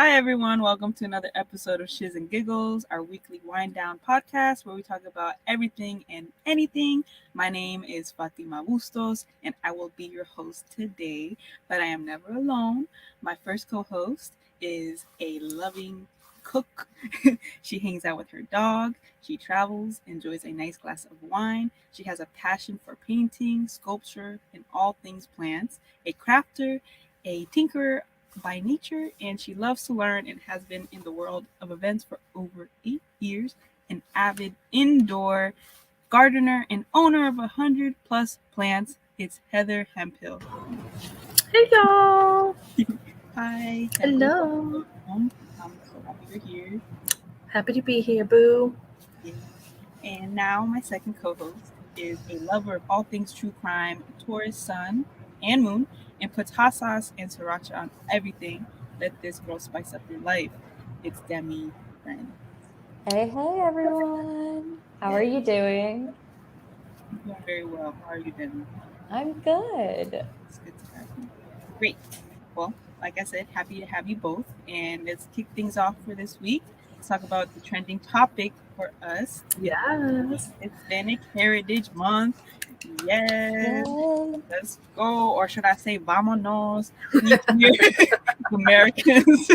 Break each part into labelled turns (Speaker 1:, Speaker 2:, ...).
Speaker 1: Hi, everyone. Welcome to another episode of Shiz and Giggles, our weekly wind down podcast where we talk about everything and anything. My name is Fatima Bustos, and I will be your host today, but I am never alone. My first co host is a loving cook. She hangs out with her dog, she travels, enjoys a nice glass of wine. She has a passion for painting, sculpture, and all things plants, a crafter, a tinkerer by nature, and she loves to learn and has been in the world of events for over 8 years. An avid indoor gardener and owner of 100+ plants. It's Heather Hemphill.
Speaker 2: Hey y'all!
Speaker 1: Hi, Heather.
Speaker 2: Hello.
Speaker 1: Welcome. I'm so happy you're here.
Speaker 2: Happy to be here, boo.
Speaker 1: Yeah. And now my second co-host is a lover of all things true crime, Taurus sun and moon, and puts hot sauce and sriracha on everything. Let this girl spice up your life. It's Demi, friend.
Speaker 3: Hey, everyone. How are you doing?
Speaker 1: I'm doing very well. How are you doing?
Speaker 3: I'm good.
Speaker 1: It's good to have you. Great. Well, like I said, happy to have you both. And let's kick things off for this week. Let's talk about the trending topic for us.
Speaker 2: Yes.
Speaker 1: Hispanic Heritage Month. Yes.
Speaker 3: Yay.
Speaker 1: Let's go. Or should I say vámonos? Each year, Americans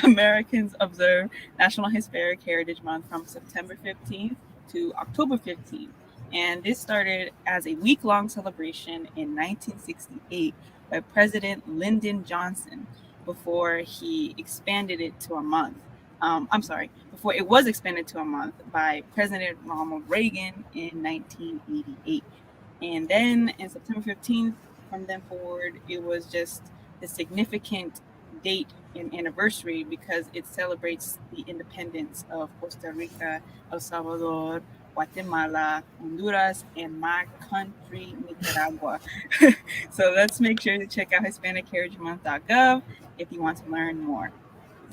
Speaker 1: Americans observe National Hispanic Heritage Month from September 15th to October 15th. And this started as a week-long celebration in 1968 by President Lyndon Johnson before he expanded it to a month. Before it was expanded to a month by President Ronald Reagan in 1988. And then in September 15th, from then forward, it was just a significant date and anniversary because it celebrates the independence of Costa Rica, El Salvador, Guatemala, Honduras, and my country, Nicaragua. So let's make sure to check out HispanicHeritageMonth.gov if you want to learn more.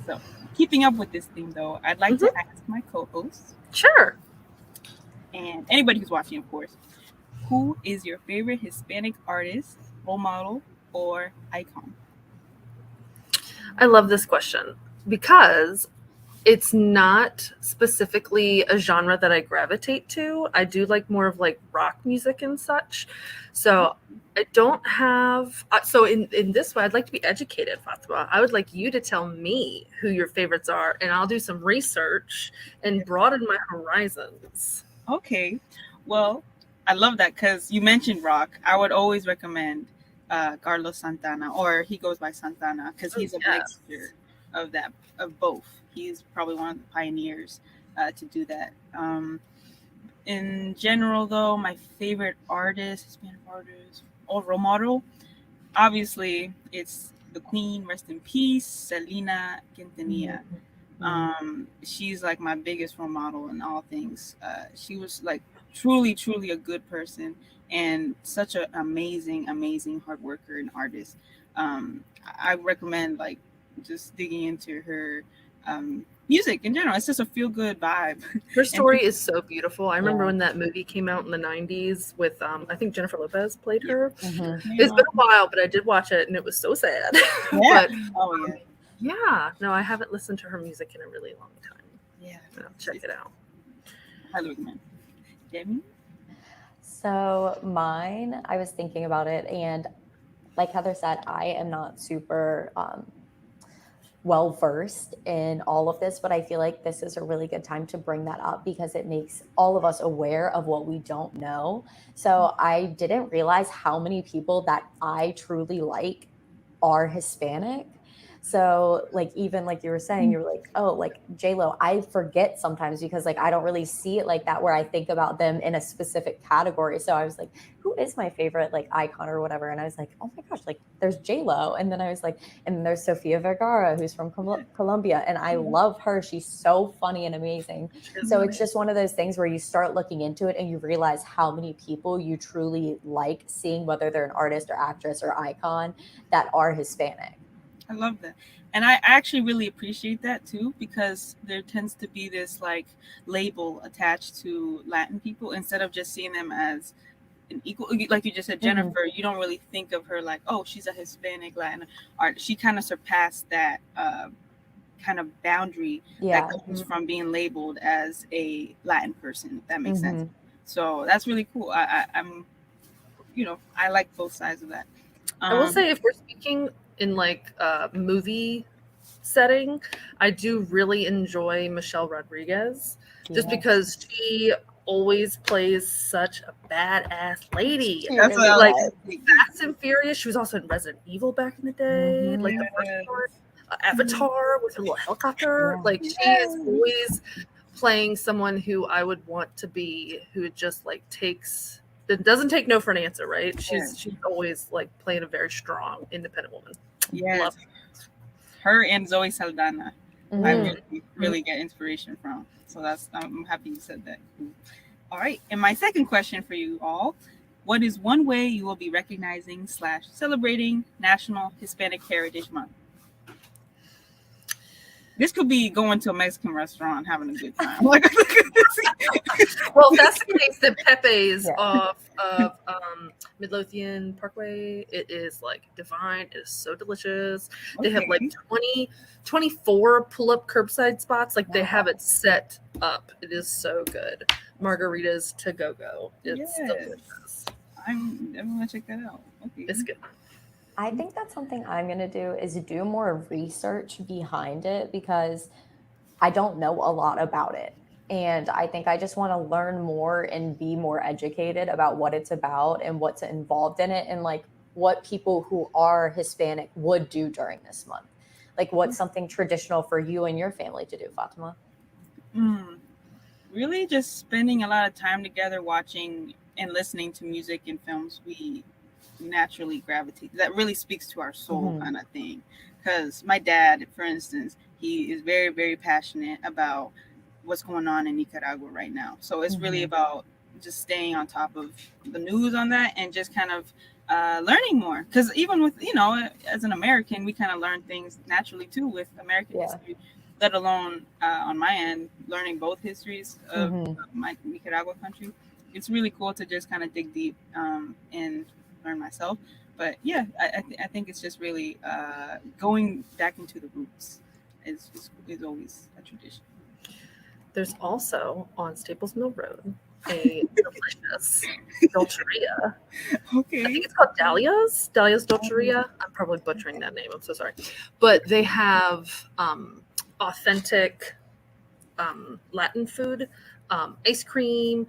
Speaker 1: So, keeping up with this theme, though, I'd like to ask my co-hosts,
Speaker 2: Sure.
Speaker 1: and anybody who's watching, of course, who is your favorite Hispanic artist, role model, or icon?
Speaker 2: I love this question because it's not specifically a genre that I gravitate to. I do like more of like rock music and such. So I don't have so in this way I'd like to be educated, Fatima. I would like you to tell me who your favorites are and I'll do some research and broaden my horizons.
Speaker 1: Okay, well, I love that because you mentioned rock. I would always recommend Carlos Santana, or he goes by Santana because he's a
Speaker 2: Yes.
Speaker 1: mixture of both. He's probably one of the pioneers to do that. In general, though, my favorite artist, Hispanic artist, or role model, obviously, it's the Queen. Rest in peace, Selena Quintanilla. She's like my biggest role model in all things. She was like truly a good person and such an amazing hard worker and artist. I recommend like just digging into her music in general. It's just a feel good vibe.
Speaker 2: Her
Speaker 1: And
Speaker 2: story is so beautiful. I remember
Speaker 3: Yeah.
Speaker 2: when that movie came out in the 90s with I think Jennifer Lopez played
Speaker 1: Yeah.
Speaker 2: her.
Speaker 3: Mhm.
Speaker 2: It's been a while, but I did watch it and it was so sad.
Speaker 1: Yeah.
Speaker 2: But
Speaker 1: Oh yeah.
Speaker 2: yeah, no, I haven't listened to her music in a really long time.
Speaker 1: Yeah.
Speaker 2: I'll check it out.
Speaker 1: Highly recommend. Demi?
Speaker 3: So, mine, I was thinking about it, and like Heather said, I am not super well versed in all of this, but I feel like this is a really good time to bring that up because it makes all of us aware of what we don't know. So I didn't realize how many people that I truly like are Hispanic. So like even like you were saying, you're like, oh, like J-Lo, I forget sometimes because like I don't really see it like that where I think about them in a specific category. So I was like, who is my favorite like icon or whatever? And I was like, oh my gosh, like there's J-Lo. And then I was like, and then there's Sofia Vergara, who's from Colombia. And I love her. She's so funny and amazing. So it's just one of those things where you start looking into it and you realize how many people you truly like seeing, whether they're an artist or actress or icon that are Hispanic.
Speaker 1: I love that. And I actually really appreciate that too because there tends to be this like label attached to Latin people instead of just seeing them as an equal, like you just said, Jennifer. You don't really think of her like, oh, she's a Hispanic Latin art. She kind of surpassed that kind of boundary
Speaker 3: Yeah.
Speaker 1: that comes from being labeled as a Latin person, if that makes sense.
Speaker 3: Mhm.
Speaker 1: So that's really cool. I'm, I like both sides of that.
Speaker 2: I will say, if we're speaking in like a movie setting, I do really enjoy Michelle Rodriguez, just
Speaker 3: Yes.
Speaker 2: because she always plays such a badass lady.
Speaker 3: She
Speaker 1: That's what
Speaker 3: really
Speaker 1: I
Speaker 2: Like
Speaker 3: does.
Speaker 2: Fast and Furious, she was also in Resident Evil back in the day, like the first
Speaker 1: Yes.
Speaker 2: part. Avatar with her little helicopter.
Speaker 3: Yeah.
Speaker 2: Like she is always playing someone who I would want to be, who just like that doesn't take no for an answer, right? She's always like playing a very strong, independent woman.
Speaker 1: Yes.
Speaker 2: Love
Speaker 1: Her and Zoe Saldana. I
Speaker 3: Mhm.
Speaker 1: really get inspiration from. So I'm happy you said that. All right. And my second question for you all: what is one way you will be recognizing / celebrating National Hispanic Heritage Month? This could be going to a Mexican restaurant, having a good time.
Speaker 2: Well, if that's the case, then Pepe's
Speaker 3: Yeah.
Speaker 2: off of Midlothian Parkway. It is like divine. It is so delicious. They have like 24 pull-up curbside spots. Like they have it set up. It is so good. Margaritas to go. It's delicious.
Speaker 1: I'm gonna check that out. Okay.
Speaker 2: It's good.
Speaker 3: I think that's something I'm going to do is do more research behind it, because I don't know a lot about it. And I think I just want to learn more and be more educated about what it's about and what's involved in it, and like what people who are Hispanic would do during this month. Like what's something traditional for you and your family to do, Fatima?
Speaker 1: Really just spending a lot of time together watching and listening to music and films we naturally gravitate. That really speaks to our soul kind of thing. Because my dad, for instance, he is very, very passionate about what's going on in Nicaragua right now. So it's really about just staying on top of the news on that and just kind of learning more. Because even with, as an American, we kind of learn things naturally too with American history, let alone on my end, learning both histories of my Nicaragua country. It's really cool to just kind of dig deep and learn myself. But yeah, I think it's just really going back into the roots is always a tradition.
Speaker 2: There's also on Staples Mill Road a delicious Dolceria.
Speaker 1: Okay.
Speaker 2: I think it's called Dahlia's Dolceria. I'm probably butchering that name. I'm so sorry. But they have authentic Latin food, ice cream.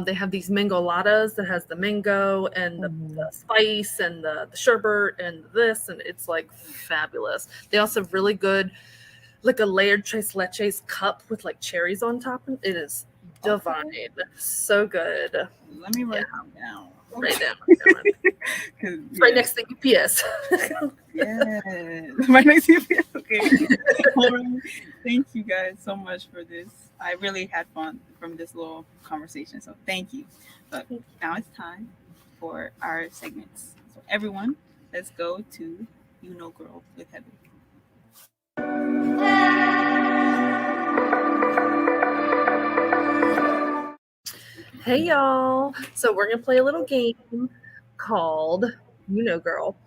Speaker 2: They have these mangoladas that has the mango and the spice and the sherbet and this, and it's like fabulous. They also have really good, like a layered tres leches cup with like cherries on top. It is divine. So good.
Speaker 1: Let me write that down.
Speaker 2: Right down. Right next to UPS.
Speaker 1: Yeah. Right next to UPS. Okay. Thank you guys so much for this. I really had fun from this little conversation. So thank you. But now it's time for our segments. So everyone, let's go to You Know Girl with Heather.
Speaker 2: Hey y'all. So we're gonna play a little game called You Know Girl.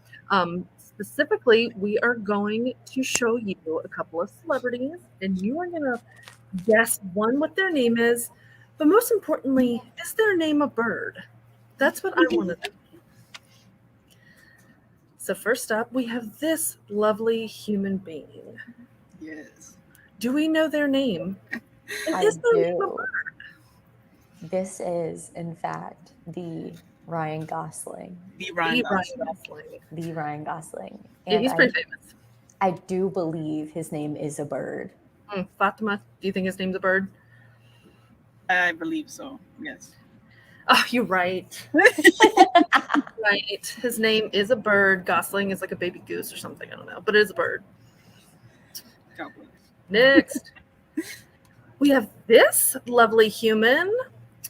Speaker 2: Specifically, we are going to show you a couple of celebrities, and you are gonna guess one, what their name is, but most importantly, is their name a bird? That's what I want to know. So first up, we have this lovely human being.
Speaker 1: Yes.
Speaker 2: Do we know their name? And
Speaker 3: I
Speaker 2: is their name a
Speaker 3: do.
Speaker 2: bird?
Speaker 3: This is, in fact, the Ryan Gosling.
Speaker 1: The Ryan
Speaker 2: Gosling.
Speaker 3: The Ryan Gosling.
Speaker 2: Yeah,
Speaker 3: And
Speaker 2: he's pretty famous.
Speaker 3: I do believe his name is a bird.
Speaker 2: Fatima, do you think his name's a bird?
Speaker 1: I believe so. Yes.
Speaker 2: Oh, you're right. Right. His name is a bird. Gosling is like a baby goose or something. I don't know, but it is a bird. Next, we have this lovely human.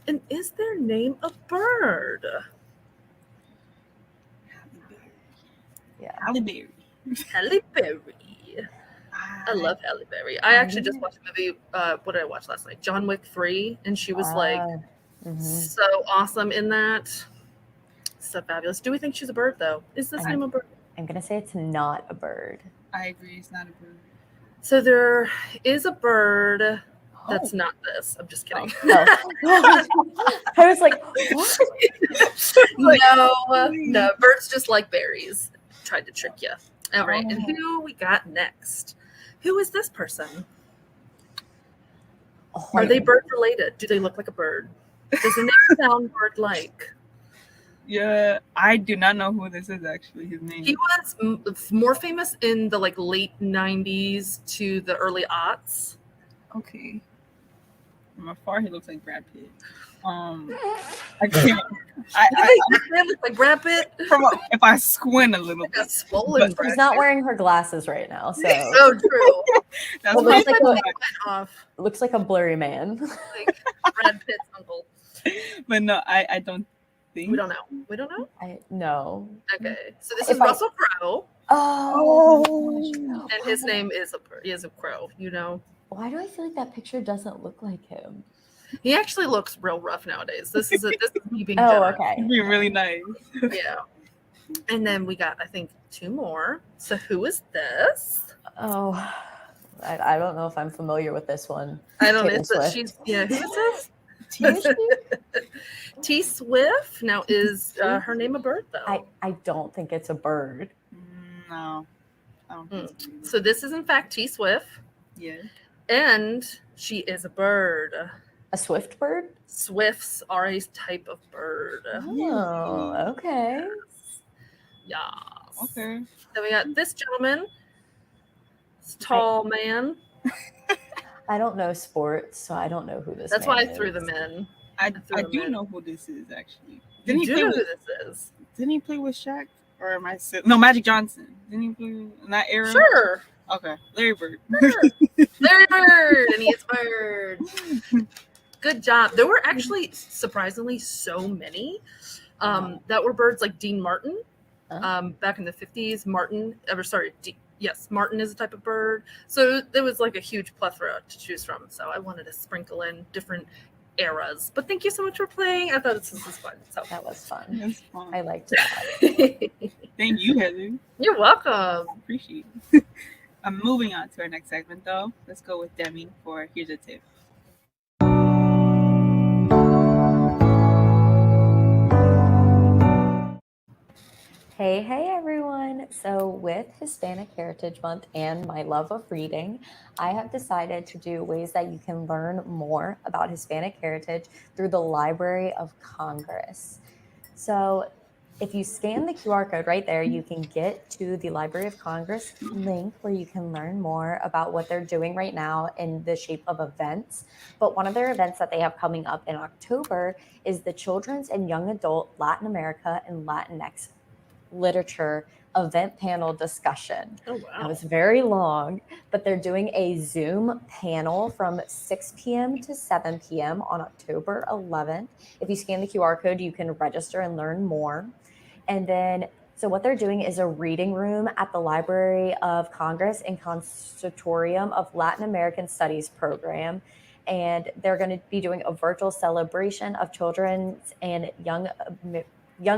Speaker 2: And is their name a bird?
Speaker 3: Yeah.
Speaker 1: Halle Berry.
Speaker 2: Halle Berry. I love Halle Berry. I actually just watched a movie. What did I watch last night? John Wick 3. And she was so awesome in that. So fabulous. Do we think she's a bird, though? Is this name a bird?
Speaker 3: I'm going to say it's not a bird.
Speaker 1: I agree. It's not a bird.
Speaker 2: So there is a bird that's not this. I'm just kidding.
Speaker 3: Oh. I was like, what?
Speaker 2: No, birds just like berries. Tried to trick you. All right, and who we got next? Who is this person?
Speaker 3: Oh,
Speaker 2: Are they bird related? Do they look like a bird? Does the name sound bird-like?
Speaker 1: Yeah, I do not know who this is actually. His name.
Speaker 2: He was more famous in the like late 90s to the early aughts.
Speaker 1: Okay. From afar, he looks like Brad Pitt. I can't. I
Speaker 2: look like Brad Pitt.
Speaker 1: If I squint a little
Speaker 2: bit, swollen.
Speaker 3: She's not wearing her glasses right now, so.
Speaker 2: So true.
Speaker 1: That's
Speaker 3: well,
Speaker 2: looks
Speaker 3: like a blurry man.
Speaker 2: Like Brad Pitt's uncle.
Speaker 1: But no, I don't think.
Speaker 2: We don't know. We don't know.
Speaker 3: No.
Speaker 2: Okay, so this is Russell Crowe.
Speaker 3: Oh.
Speaker 2: And his name is a crow. You know.
Speaker 3: Why do I feel like that picture doesn't look like him?
Speaker 2: He actually looks real rough nowadays. This is me being generous.
Speaker 3: Okay.
Speaker 1: He'd be really nice.
Speaker 2: Yeah. And then we got, I think, 2 more. So who is this?
Speaker 3: Oh, I don't know if I'm familiar with this one.
Speaker 2: I don't know. Who is this? T Swift. Now, is her name a bird, though?
Speaker 3: I don't think it's a bird.
Speaker 1: No. I don't think
Speaker 2: so this is, in fact, T Swift.
Speaker 1: Yeah.
Speaker 2: And she is a bird.
Speaker 3: A swift bird?
Speaker 2: Swifts are a type of bird.
Speaker 3: Oh, okay.
Speaker 2: Yeah.
Speaker 1: Okay.
Speaker 2: Then we got this gentleman. This tall man.
Speaker 3: I don't know sports, so I don't know who this is.
Speaker 2: That's why I threw them in.
Speaker 1: I do know who this is, actually.
Speaker 2: Didn't he play with who this is?
Speaker 1: Didn't he play with Shaq? Or am I no, Magic Johnson. Didn't he play in that era?
Speaker 2: Sure.
Speaker 1: Okay. Larry Bird.
Speaker 2: Sure. Larry Bird, and he is Bird. Good job. There were actually surprisingly so many that were birds, like Dean Martin. Back in the 50s, Martin is a type of bird. So there was like a huge plethora to choose from. So I wanted to sprinkle in different eras. But thank you so much for playing. I thought this was fun. So
Speaker 3: that was fun.
Speaker 1: It was fun.
Speaker 3: I liked it.
Speaker 1: Thank you, Heather.
Speaker 2: You're welcome.
Speaker 1: Appreciate it. I'm moving on to our next segment, though. Let's go with Demi for Here's a Tip.
Speaker 3: Hey everyone! So with Hispanic Heritage Month and my love of reading, I have decided to do ways that you can learn more about Hispanic heritage through the Library of Congress. So if you scan the QR code right there, you can get to the Library of Congress link where you can learn more about what they're doing right now in the shape of events. But one of their events that they have coming up in October is the Children's and Young Adult Latin America and Latinx Literature event panel discussion.
Speaker 2: Oh, wow.
Speaker 3: It was very long, but they're doing a Zoom panel from 6 p.m. to 7 p.m. on October 11th. If you scan the QR code, you can register and learn more. And then, so what they're doing is a reading room at the Library of Congress and Conservatorium of Latin American Studies program. And they're going to be doing a virtual celebration of children's and young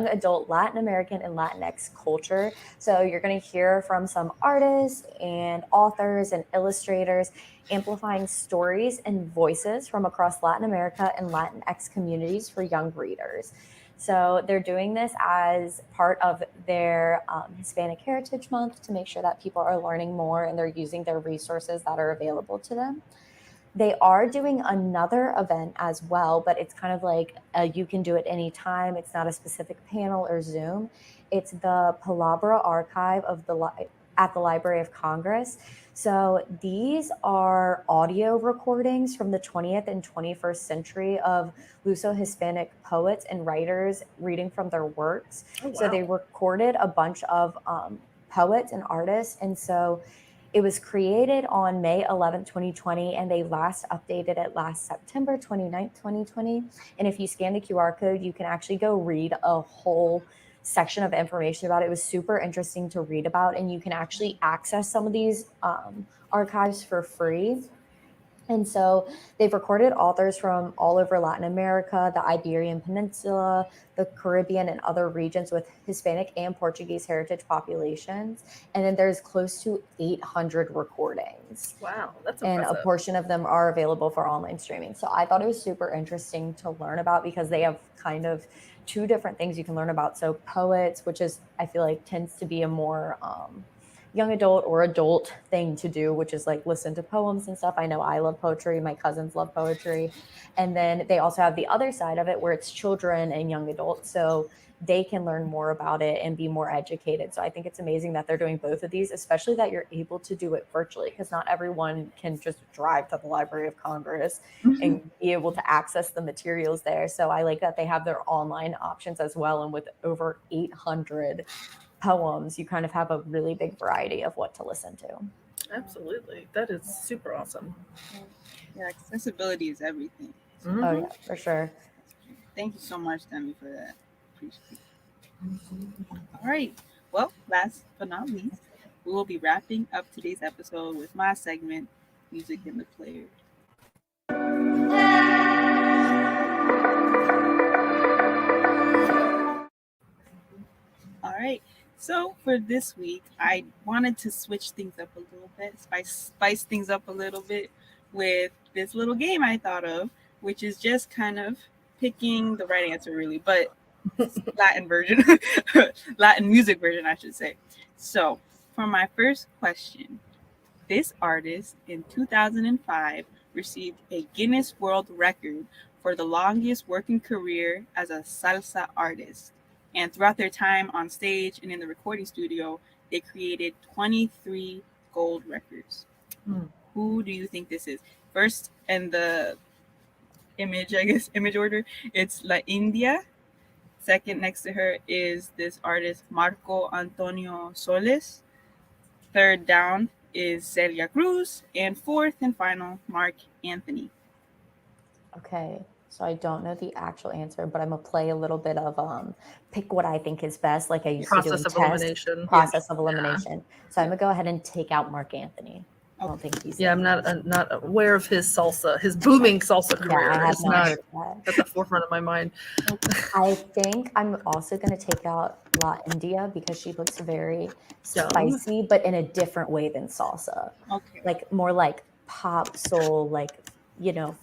Speaker 3: adult Latin American and Latinx culture. So you're going to hear from some artists and authors and illustrators amplifying stories and voices from across Latin America and Latinx communities for young readers. So they're doing this as part of their Hispanic Heritage Month to make sure that people are learning more and they're using their resources that are available to them. They are doing another event as well, but it's kind of like you can do it anytime. It's not a specific panel or Zoom. It's the Palabra Archive at the Library of Congress. So these are audio recordings from the 20th and 21st century of Luso-Hispanic poets and writers reading from their works. Oh, wow. So they recorded a bunch of poets and artists. And so it was created on May 11, 2020, and they last updated it last September 29, 2020. And if you scan the QR code, you can actually go read a whole section of information about it. It was super interesting to read about, and you can actually access some of these archives for free. And so they've recorded authors from all over Latin America, the Iberian Peninsula, the Caribbean, and other regions with Hispanic and Portuguese heritage populations. And then there's close to 800 recordings.
Speaker 2: Wow, that's
Speaker 3: And
Speaker 2: impressive.
Speaker 3: a portion of them are available for online streaming. So I thought it was super interesting to learn about because they have kind of two different things you can learn about. So poets, which is, I feel like, tends to be a more young adult or adult thing to do, which is like listen to poems and stuff. I know I love poetry. My cousins love poetry. And then they also have the other side of it where it's children and young adults. So they can learn more about it and be more educated. So I think it's amazing that they're doing both of these, especially that you're able to do it virtually because not everyone can just drive to the Library of Congress and be able to access the materials there. So I like that they have their online options as well. And with over 800 poems, you kind of have a really big variety of what to listen to.
Speaker 2: Absolutely. That is super awesome.
Speaker 1: Yeah, accessibility is everything. So,
Speaker 2: Mhm.
Speaker 3: Oh yeah, for sure.
Speaker 1: thank you so much, Demi, for that. Appreciate it. All right. Well, last but not least, we will be wrapping up today's episode with my segment, Music in the Player. All right. So for this week, I wanted to switch things up a little bit, spice things up a little bit with this little game I thought of, which is just kind of picking the right answer, really, but Latin version, Latin music version, I should say. So for my first question, this artist in 2005 received a Guinness World Record for the longest working career as a salsa artist. And throughout their time on stage and in the recording studio, they created 23 gold records.
Speaker 2: Hmm.
Speaker 1: Who do you think this is? First, in the image order, it's La India. Second, next to her is this artist, Marco Antonio Solis. Third down is Celia Cruz. And fourth and final, Mark Anthony.
Speaker 3: Okay, so I don't know the actual answer, but I'm gonna play a little bit of pick what I think is best, like I used to do in
Speaker 2: Process of
Speaker 3: test.
Speaker 2: elimination.
Speaker 3: Process of elimination. So I'm gonna go ahead and take out Mark Anthony. I don't think he's
Speaker 2: Yeah, I'm not aware of his booming salsa career.
Speaker 3: I have
Speaker 2: It's
Speaker 3: not
Speaker 2: not
Speaker 3: heard that.
Speaker 2: at the forefront of my mind.
Speaker 3: I think I'm also gonna take out La India because she looks very
Speaker 2: Young.
Speaker 3: spicy, but in a different way than salsa.
Speaker 1: Okay.
Speaker 3: Like more like pop soul, like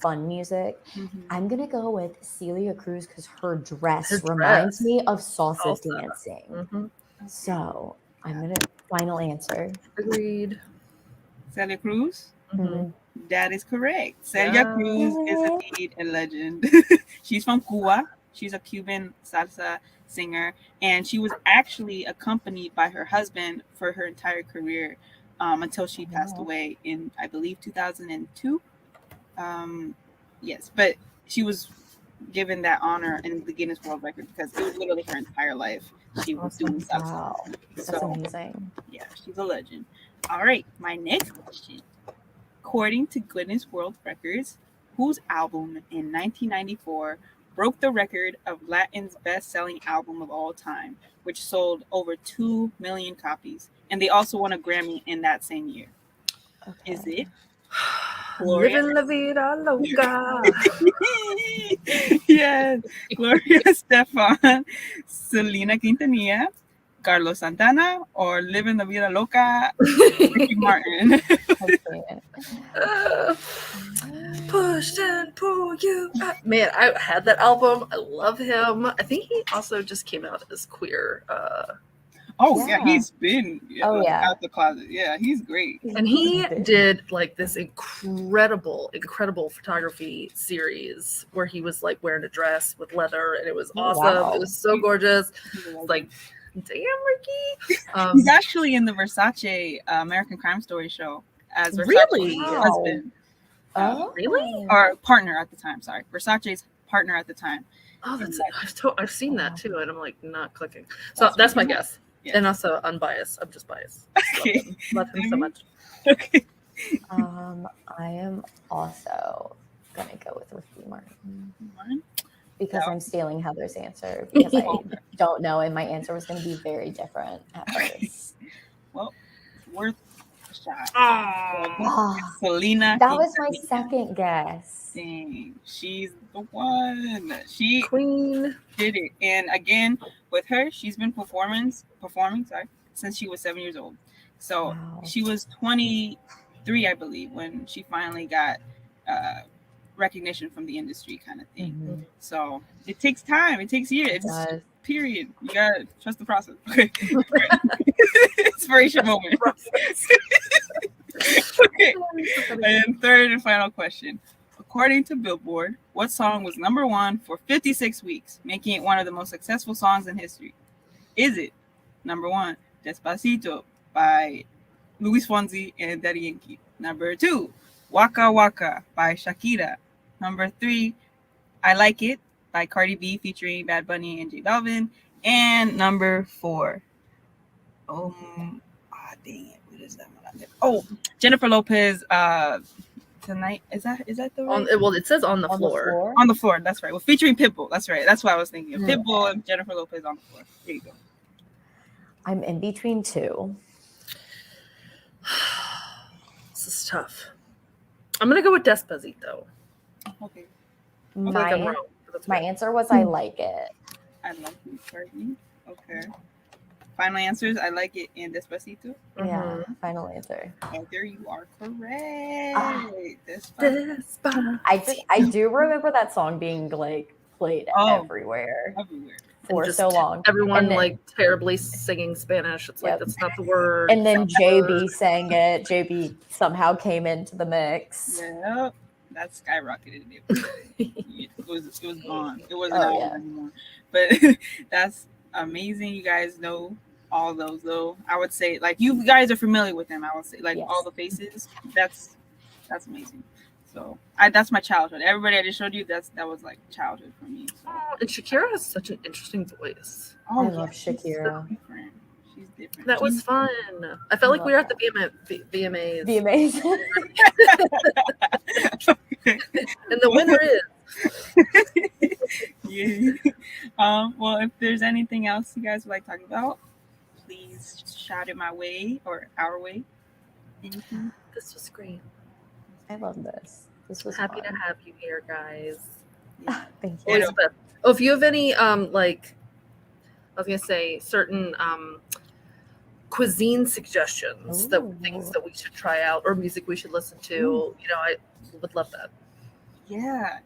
Speaker 3: fun music.
Speaker 1: Mhm.
Speaker 3: I'm gonna go with Celia Cruz because her dress
Speaker 2: Her
Speaker 3: reminds
Speaker 2: dress.
Speaker 3: me of salsa
Speaker 2: Salsa.
Speaker 3: dancing.
Speaker 2: Mhm.
Speaker 3: So I'm gonna final answer.
Speaker 2: Agreed.
Speaker 1: Celia Cruz?
Speaker 2: Mhm.
Speaker 1: That is correct. Celia
Speaker 2: Yeah.
Speaker 1: Cruz is indeed a legend. She's from Cuba. She's a Cuban salsa singer, and she was actually accompanied by her husband for her entire career until she passed
Speaker 3: Wow.
Speaker 1: away in, I believe, 2002. Yes, but she was given that honor in the Guinness World Record because it was literally her entire life she was doing salsa.
Speaker 3: Wow, that's
Speaker 1: So,
Speaker 3: amazing.
Speaker 1: yeah, she's a legend. All right, my next question. According to Guinness World Records, whose album in 1994 broke the record of Latin's best-selling album of all time, which sold over 2 million copies, and they also won a Grammy in that same year?
Speaker 3: Okay.
Speaker 1: Is it Gloria?
Speaker 2: Living la vida loca.
Speaker 1: Yes, Gloria Estefan, Selena Quintanilla, Carlos Santana, or Living la Vida Loca, Ricky Martin?
Speaker 3: Okay.
Speaker 2: Push and pull you up. Man, I had that album. I love him. I think he also just came out as queer.
Speaker 1: Oh yeah,
Speaker 3: Yeah.
Speaker 1: he's been
Speaker 3: out
Speaker 1: the closet. Yeah, he's great.
Speaker 2: And he did like this incredible photography series where he was like wearing a dress with leather, and it was awesome.
Speaker 3: Wow.
Speaker 2: It was so gorgeous. Like, damn, Ricky.
Speaker 1: He's actually in the Versace American Crime Story show as Versace's
Speaker 2: Really?
Speaker 1: husband.
Speaker 2: Really?
Speaker 1: Or partner at the time. Sorry, Versace's partner at the time.
Speaker 2: Oh, that's
Speaker 1: And
Speaker 2: I've seen that too, and I'm like not clicking. So that's my guess.
Speaker 1: Yeah.
Speaker 2: And also unbiased. I'm just biased.
Speaker 1: Okay.
Speaker 2: Love him so much.
Speaker 1: Okay.
Speaker 3: I am also gonna go with Ricky Martin because I'm stealing Heather's answer because I don't know, and my answer was gonna be very different at first.
Speaker 1: Well, worth shot.
Speaker 2: Oh,
Speaker 1: Selena.
Speaker 3: That was my
Speaker 1: Quintanilla.
Speaker 3: second guess.
Speaker 1: Dang, she's the one. She
Speaker 2: Queen.
Speaker 1: did it. And again, with her, she's been performing, sorry, since she was 7 years old. So
Speaker 3: Wow.
Speaker 1: she was 23, I believe, when she finally got recognition from the industry, kind of thing.
Speaker 3: Mhm.
Speaker 1: So it takes time. It takes years.
Speaker 3: It
Speaker 1: It's
Speaker 3: does.
Speaker 1: period. You gotta trust the process. Okay. Inspiration moment. Okay. And third and final question. According to Billboard, what song was number one for 56 weeks, making it one of the most successful songs in history? Is it number one, Despacito by Luis Fonsi and Daddy Yankee? Number two, Waka Waka by Shakira. Number three, I Like It by Cardi B featuring Bad Bunny and J Balvin. And number four, dang it, what is that one? Oh, Jennifer Lopez. Tonight is that the right?
Speaker 2: Well, it says on the
Speaker 3: On
Speaker 2: floor.
Speaker 3: the floor?
Speaker 1: On the floor. That's right. Well, featuring Pitbull. That's right. That's what I was thinking of.
Speaker 2: Mm.
Speaker 1: Pitbull and Jennifer Lopez on the floor. There you go.
Speaker 3: I'm in between two.
Speaker 2: This is tough. I'm gonna go with Despacito.
Speaker 1: Okay.
Speaker 2: I feel like I'm
Speaker 3: My,
Speaker 2: wrong, but that's
Speaker 3: my
Speaker 2: right.
Speaker 3: answer was I Like It.
Speaker 1: I love you, Courtney. Okay. Final answers. I Like It and Despacito.
Speaker 3: Yeah,
Speaker 2: Mhm.
Speaker 3: final answer.
Speaker 1: Heather, you are correct.
Speaker 2: Despacito.
Speaker 3: I do remember that song being like played everywhere
Speaker 1: Everywhere.
Speaker 3: for
Speaker 2: just
Speaker 3: so long.
Speaker 2: Everyone
Speaker 3: And then-
Speaker 2: like terribly singing Spanish. It's like
Speaker 3: Yep.
Speaker 2: that's not the word.
Speaker 3: And then
Speaker 2: It's not the
Speaker 3: JB sang it. JB somehow came into the mix.
Speaker 1: Yep. That skyrocketed it. It was gone. It wasn't
Speaker 3: Oh,
Speaker 1: out
Speaker 3: yeah.
Speaker 1: anymore. But that's amazing. You guys know all those though. I would say like you guys are familiar with them. I would say like
Speaker 3: Yes.
Speaker 1: all the faces. That's amazing. So that's my childhood. Everybody I just showed you, that was like childhood for me. So.
Speaker 2: And Shakira has such an interesting voice.
Speaker 3: I love
Speaker 1: she's
Speaker 3: Shakira.
Speaker 1: different. She's different.
Speaker 2: That was fun. I felt like we were at the VMAs.
Speaker 3: VMAs.
Speaker 2: And the winner is.
Speaker 1: Yeah. Well, if there's anything else you guys would like to talk about, please shout it my way or our way. Anything?
Speaker 2: This was great.
Speaker 3: I love this. This was
Speaker 2: Happy
Speaker 3: fun.
Speaker 2: to have you here, guys.
Speaker 3: Thank you.
Speaker 1: Yeah.
Speaker 2: Elizabeth, if you have any like I was gonna say certain cuisine suggestions that
Speaker 3: Ooh.
Speaker 2: things that we should try out or music we should listen to, I would love that.
Speaker 1: Yeah.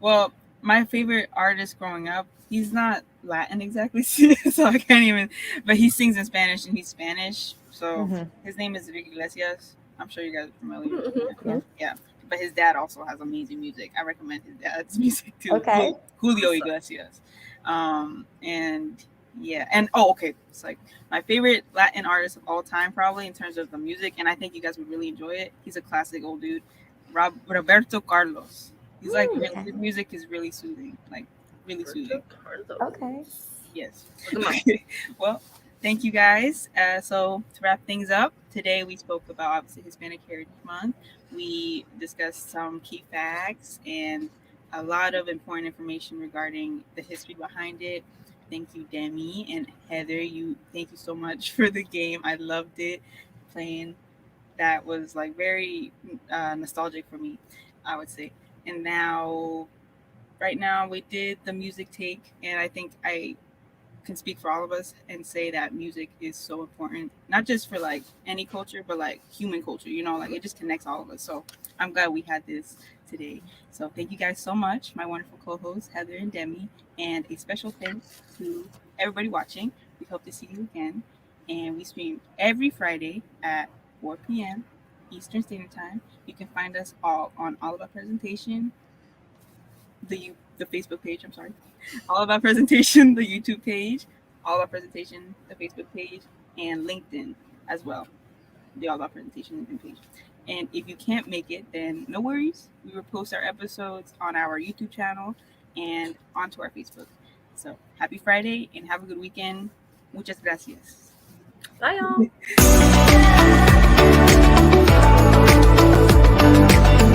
Speaker 1: Well, my favorite artist growing up, he's not Latin exactly, so I can't even, but he sings in Spanish and he's Spanish. So
Speaker 3: Mhm.
Speaker 1: his name is Enrique Iglesias. I'm sure you guys are familiar with
Speaker 2: Mhm,
Speaker 1: him. Yeah. But his dad also has amazing music. I recommend his dad's music too.
Speaker 3: Okay.
Speaker 1: Julio Iglesias. And yeah. And okay. It's like my favorite Latin artist of all time, probably in terms of the music. And I think you guys would really enjoy it. He's a classic old dude. Roberto Carlos. He's like,
Speaker 3: Ooh,
Speaker 1: really,
Speaker 3: okay.
Speaker 1: his music is really soothing. Like, really soothing.
Speaker 3: Okay.
Speaker 1: Yes.
Speaker 2: Look 'em up.
Speaker 1: Well, thank you guys. So to wrap things up, today we spoke about obviously Hispanic Heritage Month. We discussed some key facts and a lot of important information regarding the history behind it. Thank you, Demi and Heather. Thank you so much for the game. I loved it playing. That was like very nostalgic for me, I would say. And right now we did the music take, and I think I can speak for all of us and say that music is so important, not just for like any culture, but like human culture, like it just connects all of us. So I'm glad we had this today. So thank you guys so much, my wonderful co-hosts Heather and Demi, and a special thanks to everybody watching. We hope to see you again, and we stream every Friday at 4 p.m. Eastern Standard Time. You can find us all on All About Presentation, the Facebook page, I'm sorry. All About Presentation, the YouTube page, All About Presentation, the Facebook page, and LinkedIn as well. The All About Presentation LinkedIn page. And if you can't make it, then no worries. We will post our episodes on our YouTube channel and onto our Facebook. So happy Friday and have a good weekend. Muchas gracias.
Speaker 2: Bye, y'all.